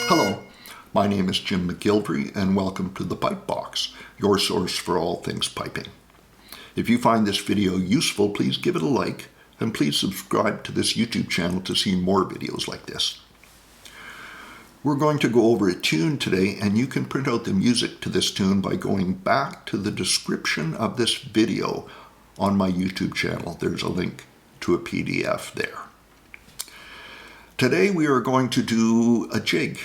Hello, my name is Jim McGillivray and welcome to the Pipe Box, your source for all things piping. If you find this video useful, please give it a like and please subscribe to this YouTube channel to see more videos like this. We're going to go over a tune today, and you can print out the music to this tune by going back to the description of this video on my YouTube channel. There's a link to a PDF there. Today we are going to do a jig.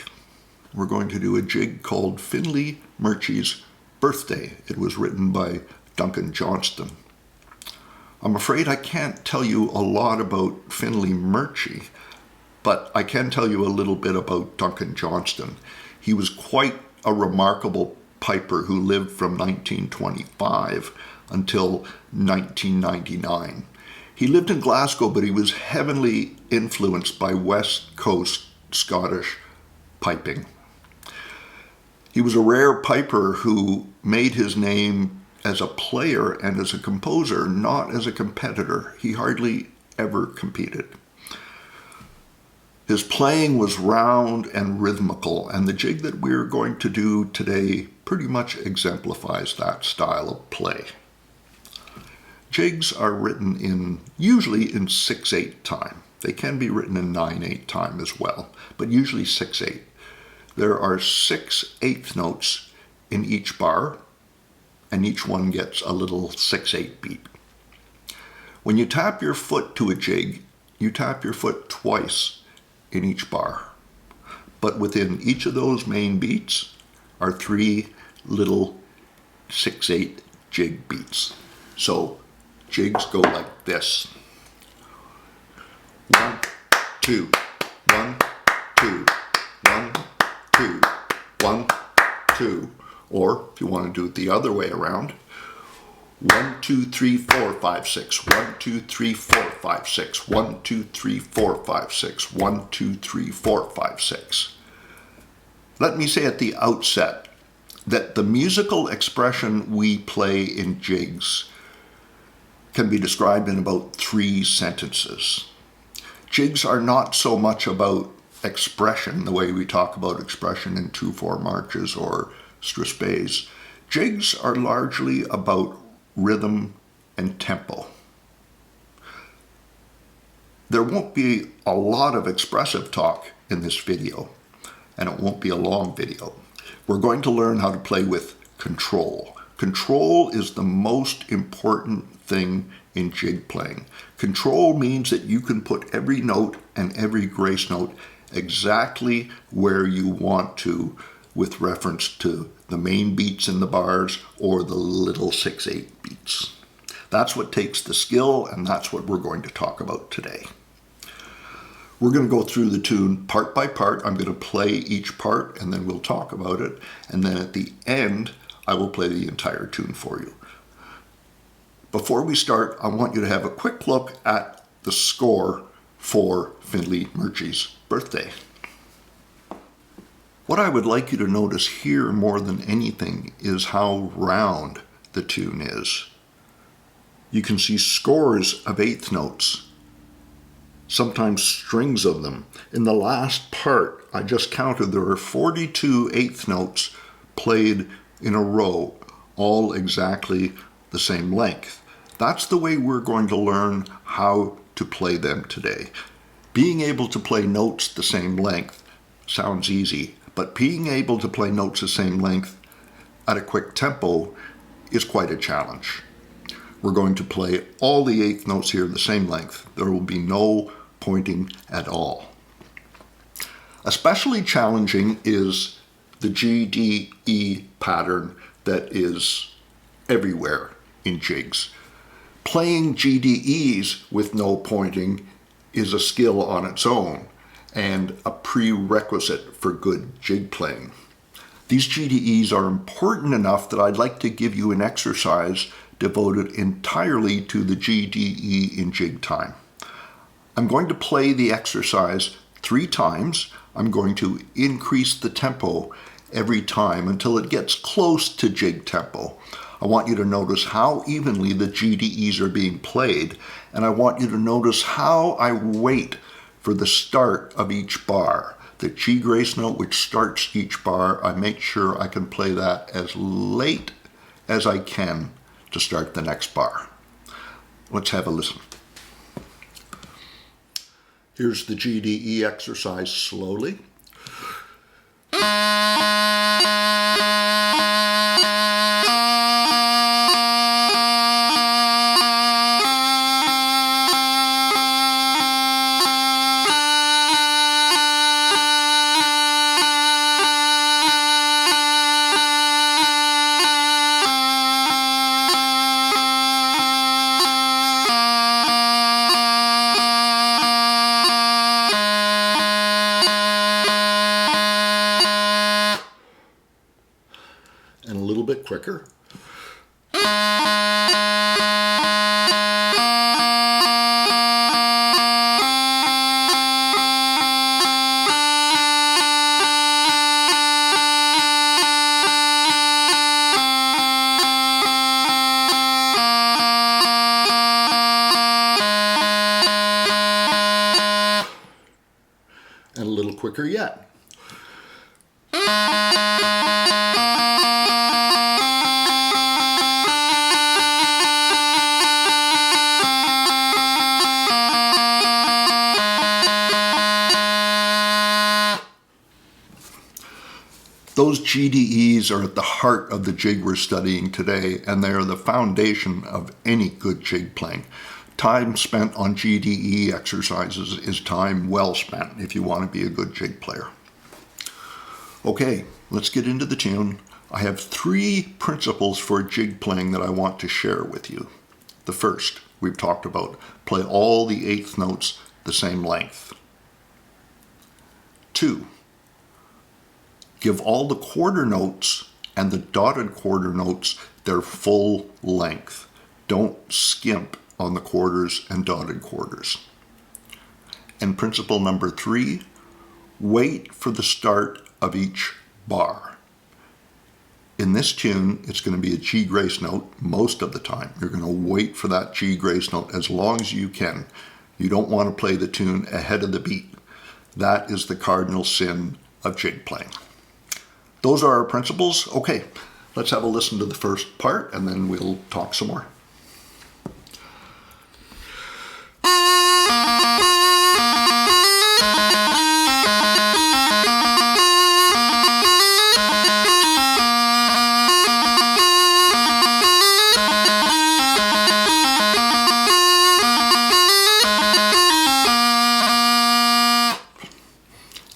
We're going to do a jig called Finlay Murchie's Birthday. It was written by Duncan Johnstone. I'm afraid I can't tell you a lot about Finlay Murchie, but I can tell you a little bit about Duncan Johnstone. He was quite a remarkable piper who lived from 1925 until 1999. He lived in Glasgow, but he was heavily influenced by West Coast Scottish piping. He was a rare piper who made his name as a player and as a composer, not as a competitor. He hardly ever competed. His playing was round and rhythmical, and the jig that we're going to do today pretty much exemplifies that style of play. Jigs are written usually in 6/8 time. They can be written in 9/8 time as well, but usually 6/8. There are 6/8 notes in each bar, and each one gets a little 6/8 beat. When you tap your foot to a jig, you tap your foot twice in each bar. But within each of those main beats are 3 little 6/8 jig beats. So jigs go like this. 1, 2, 1, 2, 1, 2, 1, 2. Or if you want to do it the other way around, 1, 2, 3, 4, 5, 6. 1, 2, 3, 4, 5, 6. 1, 2, 3, 4, 5, 6. 1, 2, 3, 4, 5, 6. Let me say at the outset that the musical expression we play in jigs can be described in about 3 sentences. Jigs are not so much about expression, the way we talk about expression in 2/4 marches or strathspeys. Jigs are largely about rhythm and tempo. There won't be a lot of expressive talk in this video, and it won't be a long video. We're going to learn how to play with control. Control is the most important thing in jig playing. Control means that you can put every note and every grace note exactly where you want to with reference to the main beats in the bars or the little 6/8 beats. That's what takes the skill, and that's what we're going to talk about today. We're going to go through the tune part by part. I'm going to play each part and then we'll talk about it, and then at the end I will play the entire tune for you. Before we start, I want you to have a quick look at the score for Finlay Murchie's Birthday. What I would like you to notice here more than anything is how round the tune is. You can see scores of 8th notes, sometimes strings of them. In the last part, I just counted, there are 42 8th notes played in a row, all exactly the same length. That's the way we're going to learn how to play them today. Being able to play notes the same length sounds easy, but being able to play notes the same length at a quick tempo is quite a challenge. We're going to play all the 8th notes here the same length. There will be no pointing at all. Especially challenging is the G-D-E pattern that is everywhere in jigs. Playing GDEs with no pointing is a skill on its own and a prerequisite for good jig playing. These GDEs are important enough that I'd like to give you an exercise devoted entirely to the GDE in jig time. I'm going to play the exercise 3 times. I'm going to increase the tempo every time until it gets close to jig tempo. I want you to notice how evenly the GDEs are being played, and I want you to notice how I wait for the start of each bar. the G grace note, which starts each bar, I make sure I can play that as late as I can to start the next bar. Let's have a listen. Here's the GDE exercise slowly. And a little bit quicker. And a little quicker yet. Those GDEs are at the heart of the jig we're studying today, and they are the foundation of any good jig playing. Time spent on GDE exercises is time well spent if you want to be a good jig player. Okay, let's get into the tune. I have 3 principles for jig playing that I want to share with you. The first, we've talked about, play all the 8th notes the same length. 2, give all the quarter notes and the dotted quarter notes their full length. Don't skimp on the quarters and dotted quarters. And principle number 3, wait for the start of each bar. In this tune, it's going to be a G grace note most of the time. You're going to wait for that G grace note as long as you can. You don't want to play the tune ahead of the beat. That is the cardinal sin of jig playing. Those are our principles. Okay, let's have a listen to the first part and then we'll talk some more.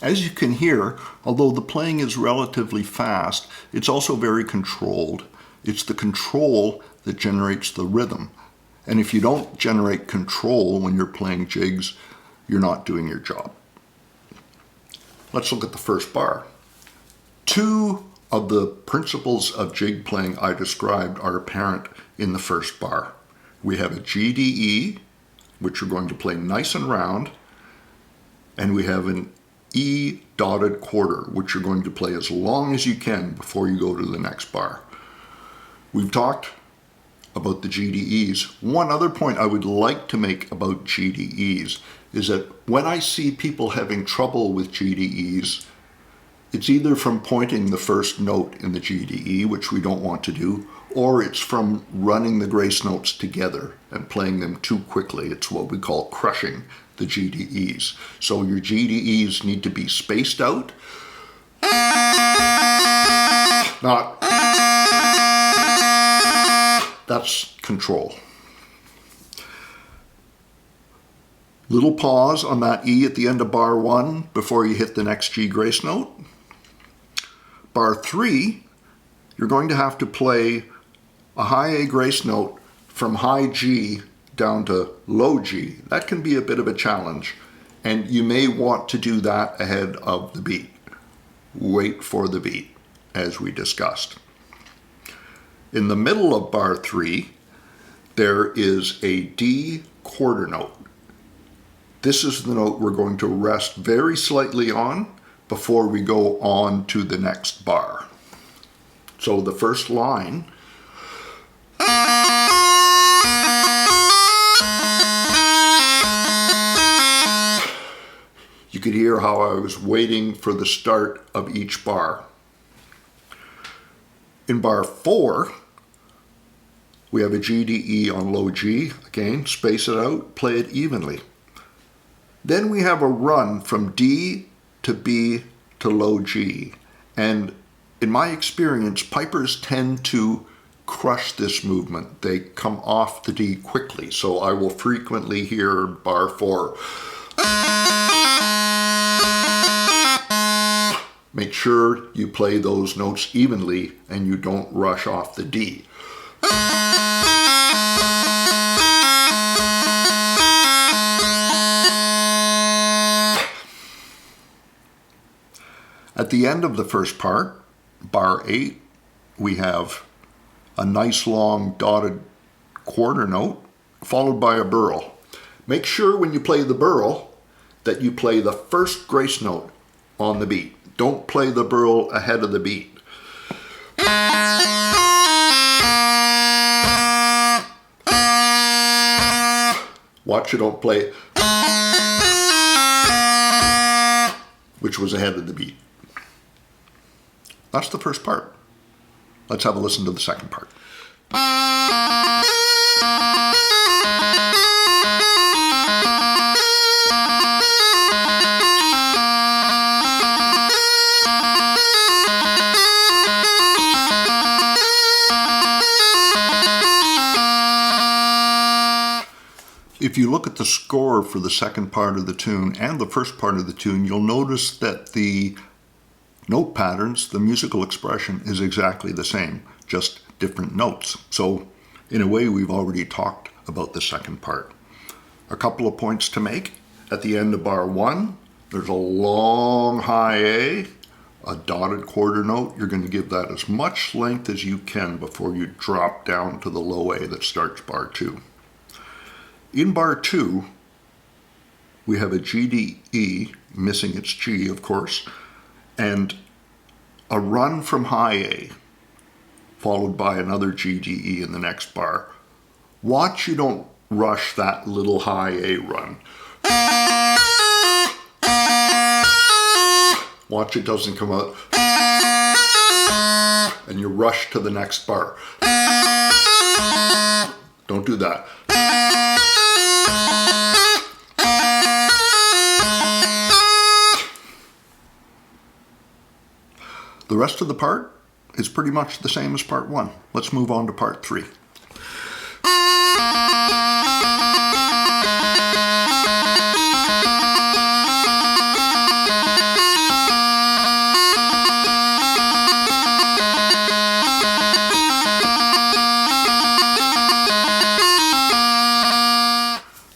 As you can hear, although the playing is relatively fast, it's also very controlled. It's the control that generates the rhythm. And if you don't generate control when you're playing jigs, you're not doing your job. Let's look at the first bar. 2 of the principles of jig playing I described are apparent in the first bar. We have a GDE, which we're going to play nice and round, and we have an E dotted quarter, which you're going to play as long as you can before you go to the next bar. We've talked about the GDEs. One other point I would like to make about GDEs is that when I see people having trouble with GDEs, it's either from pointing the first note in the GDE, which we don't want to do, or it's from running the grace notes together and playing them too quickly. It's what we call crushing the GDEs. So your GDEs need to be spaced out, not, that's control. Little pause on that E at the end of bar 1 before you hit the next G grace note. Bar 3, you're going to have to play a high A grace note from high G down to low G. That can be a bit of a challenge, and you may want to do that ahead of the beat. Wait for the beat, as we discussed. In the middle of bar 3, there is a D quarter note. This is the note we're going to rest very slightly on before we go on to the next bar. So the first line, you could hear how while I was waiting for the start of each bar. In bar 4, we have a GDE on low G. Again, space it out, play it evenly. Then we have a run from D to B to low G. And in my experience, pipers tend to crush this movement. They come off the D quickly. So I will frequently hear bar 4. Make sure you play those notes evenly and you don't rush off the D. At the end of the first part, bar 8, we have a nice long dotted quarter note followed by a burl. Make sure when you play the burl that you play the first grace note on the beat. Don't play the burl ahead of the beat. Watch you don't play it, which was ahead of the beat. That's the first part. Let's have a listen to the second part. If you look at the score for the second part of the tune and the first part of the tune, you'll notice that the note patterns, the musical expression is exactly the same, just different notes. So in a way, we've already talked about the second part. A couple of points to make. At the end of bar 1, there's a long high A, a dotted quarter note. You're going to give that as much length as you can before you drop down to the low A that starts bar 2. In bar 2, we have a GDE, missing its G, of course, and a run from high A, followed by another GDE in the next bar. Watch you don't rush that little high A run. Watch it doesn't come out, and you rush to the next bar. Don't do that. The rest of the part is pretty much the same as part 1. Let's move on to part 3.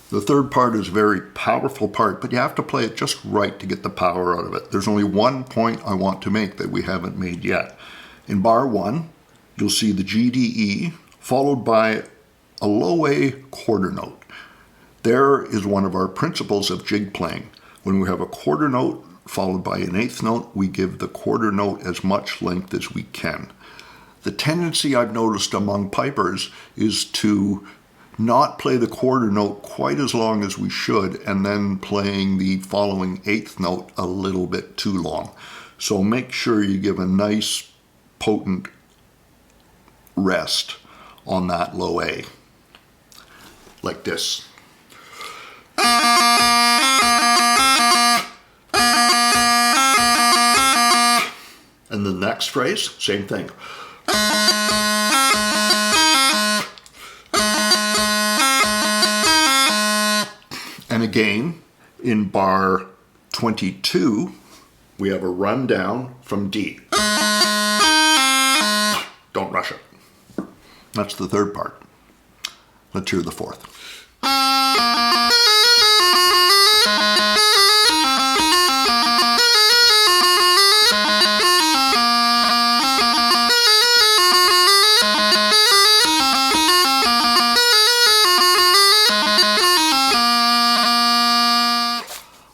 The third part is a very powerful part, but you have to play it just right to get the power out of it. There's only one point I want to make that we haven't made yet. In bar 1, you'll see the GDE followed by a low A quarter note. There is one of our principles of jig playing. When we have a quarter note followed by an eighth note, we give the quarter note as much length as we can. The tendency I've noticed among pipers is to not play the quarter note quite as long as we should, and then playing the following eighth note a little bit too long. So make sure you give a nice, potent rest on that low A, like this. And the next phrase, same thing. And again, in bar 22, we have a run down from D. Don't rush it. That's the third part. Let's hear the fourth.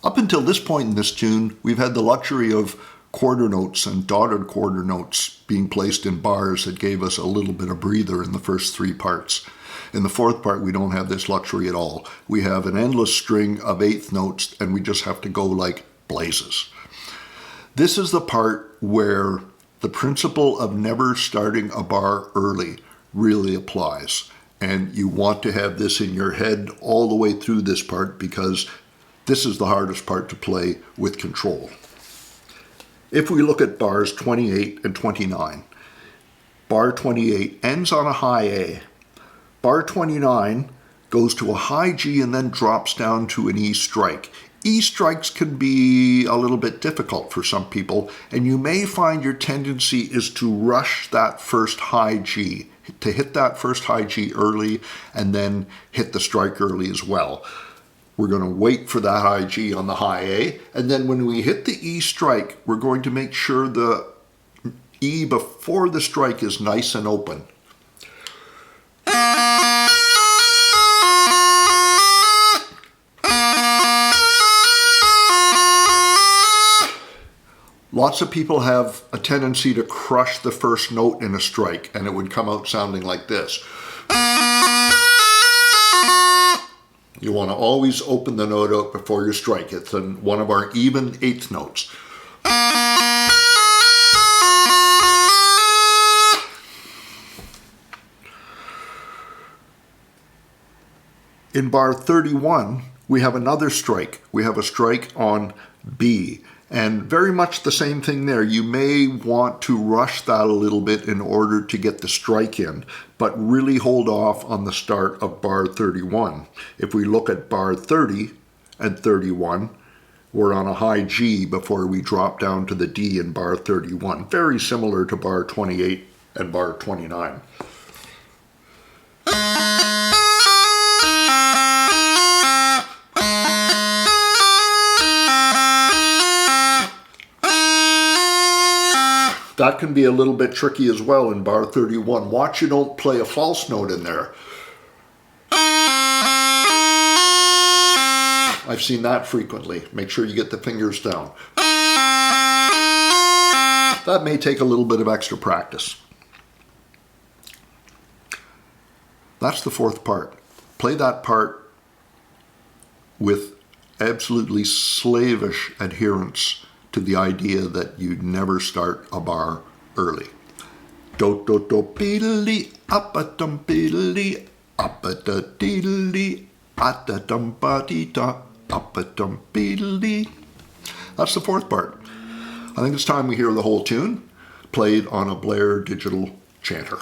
Up until this point in this tune, we've had the luxury of quarter notes and dotted quarter notes being placed in bars that gave us a little bit of breather in the first 3 parts. In the fourth part, we don't have this luxury at all. We have an endless string of eighth notes, and we just have to go like blazes. This is the part where the principle of never starting a bar early really applies. And you want to have this in your head all the way through this part, because this is the hardest part to play with control. If we look at bars 28 and 29, bar 28 ends on a high A. Bar 29 goes to a high G and then drops down to an E strike. E strikes can be a little bit difficult for some people, and you may find your tendency is to rush that first high G, to hit that first high G early and then hit the strike early as well. We're going to wait for that high G on the high A, and then when we hit the E strike, we're going to make sure the E before the strike is nice and open. Lots of people have a tendency to crush the first note in a strike, and it would come out sounding like this. You want to always open the note out before you strike. It's one of our even eighth notes. In bar 31, we have another strike. We have a strike on B. And very much the same thing there. You may want to rush that a little bit in order to get the strike in, but really hold off on the start of bar 31. If we look at bar 30 and 31, we're on a high G before we drop down to the D in bar 31. Very similar to bar 28 and bar 29. That can be a little bit tricky as well in bar 31. Watch you don't play a false note in there. I've seen that frequently. Make sure you get the fingers down. That may take a little bit of extra practice. That's the fourth part. Play that part with absolutely slavish adherence to the idea that you never start a bar early. Do do do beedly up a dum beedly up a da deedly at da dum ba dee da up a dum beedly. That's the fourth part. I think it's time we hear the whole tune played on a Blair digital chanter.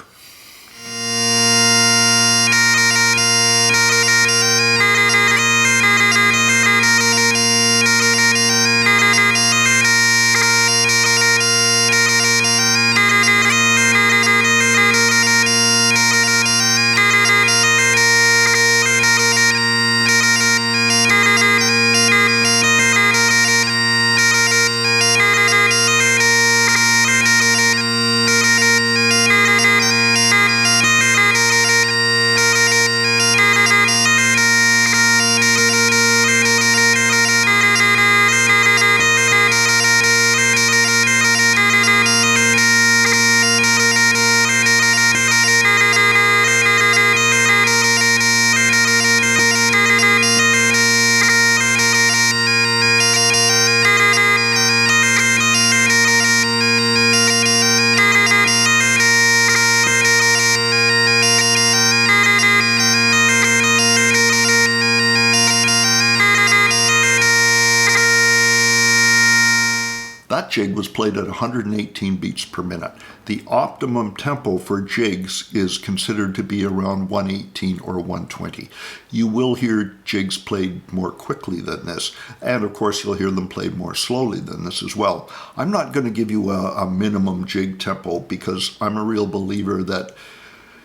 That jig was played at 118 beats per minute. The optimum tempo for jigs is considered to be around 118 or 120. You will hear jigs played more quickly than this, and of course you'll hear them played more slowly than this as well. I'm not going to give you a minimum jig tempo because I'm a real believer that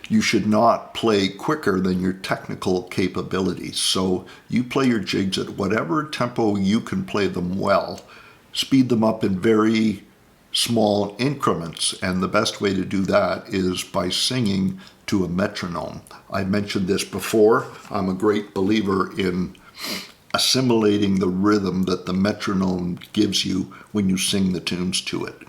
you should not play quicker than your technical capabilities. So you play your jigs at whatever tempo you can play them well. Speed them up in very small increments, and the best way to do that is by singing to a metronome. I mentioned this before. I'm a great believer in assimilating the rhythm that the metronome gives you when you sing the tunes to it.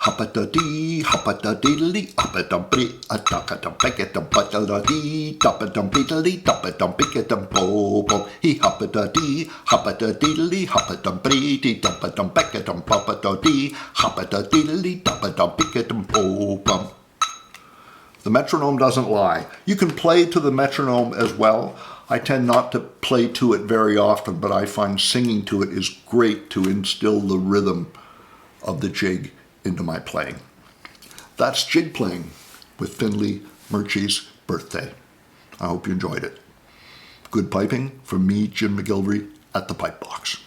Hop-a-da-dee, hop-a-da-diddly, hop-a-dum-bri, a-duck-a-dum-beck-a-dum-ba-da-da-dee, dop-a-dum-beedly, dop-a-dum-beek-a-dum-bo-bom. He hop-a-da-dee, hop-a-da-diddly, hop-a-dum-bree-dee, dop-a-dum-beck-a-dum-ba-ba-da-dee, hop-a-da-diddly, dop-a-dum-beek-a-dum-bo-bom. The metronome doesn't lie. You can play to the metronome as well. I tend not to play to it very often, but I find singing to it is great to instill the rhythm of the jig into my playing. That's Jig Playing with Finlay Murchie's birthday. I hope you enjoyed it. Good piping from me, Jim McGillivray, at the Pipe Box.